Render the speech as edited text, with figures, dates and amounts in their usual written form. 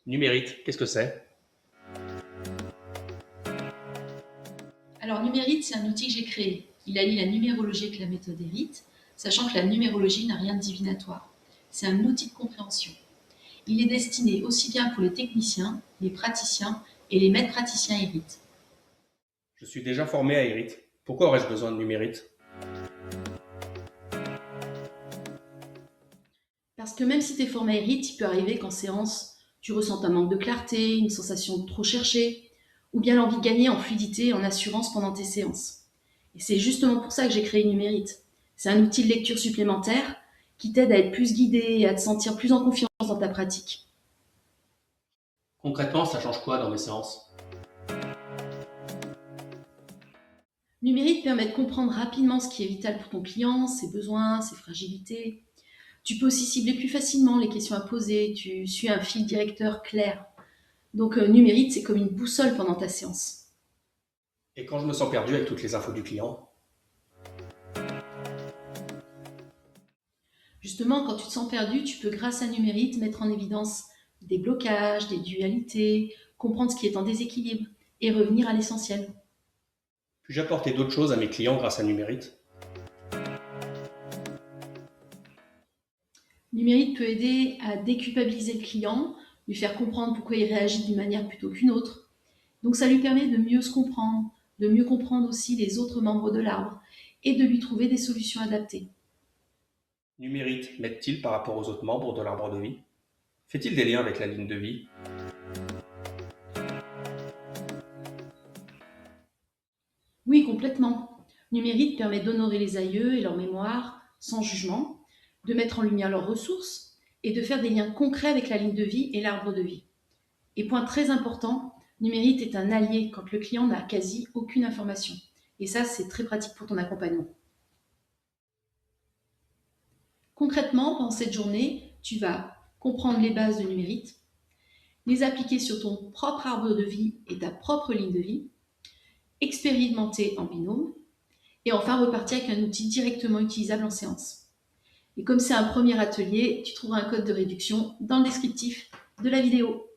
Numérite, qu'est-ce que c'est? Alors, Numérite, c'est un outil que j'ai créé. Il allie la numérologie avec la méthode Hérite, sachant que la numérologie n'a rien de divinatoire. C'est un outil de compréhension. Il est destiné aussi bien pour les techniciens, les praticiens et les maîtres praticiens Hérite. Je suis déjà formé à Hérite. Pourquoi aurais-je besoin de Numérite? Parce que même si tu es formé à Hérite, il peut arriver qu'en séance, tu ressentes un manque de clarté, une sensation de trop chercher, ou bien l'envie de gagner en fluidité et en assurance pendant tes séances. Et c'est justement pour ça que j'ai créé Numérite. C'est un outil de lecture supplémentaire qui t'aide à être plus guidé et à te sentir plus en confiance dans ta pratique. Concrètement, ça change quoi dans mes séances? Numérite permet de comprendre rapidement ce qui est vital pour ton client, ses besoins, ses fragilités. Tu peux aussi cibler plus facilement les questions à poser, tu suis un fil directeur clair. Donc Numérite, c'est comme une boussole pendant ta séance. Et quand je me sens perdu avec toutes les infos du client? Justement, quand tu te sens perdu, tu peux, grâce à Numérite, mettre en évidence des blocages, des dualités, comprendre ce qui est en déséquilibre et revenir à l'essentiel. Puis-je apporter d'autres choses à mes clients grâce à Numérite? Numérite peut aider à déculpabiliser le client, lui faire comprendre pourquoi il réagit d'une manière plutôt qu'une autre. Donc ça lui permet de mieux se comprendre, de mieux comprendre aussi les autres membres de l'arbre et de lui trouver des solutions adaptées. Numérite m'aide-t-il par rapport aux autres membres de l'arbre de vie? Fait-il des liens avec la ligne de vie? Oui, complètement. Numérite permet d'honorer les aïeux et leur mémoire sans jugement, de mettre en lumière leurs ressources et de faire des liens concrets avec la ligne de vie et l'arbre de vie. Et point très important, Numérite est un allié quand le client n'a quasi aucune information. Et ça, c'est très pratique pour ton accompagnement. Concrètement, pendant cette journée, tu vas comprendre les bases de Numérite, les appliquer sur ton propre arbre de vie et ta propre ligne de vie, expérimenter en binôme, et enfin repartir avec un outil directement utilisable en séance. Et comme c'est un premier atelier, tu trouveras un code de réduction dans le descriptif de la vidéo.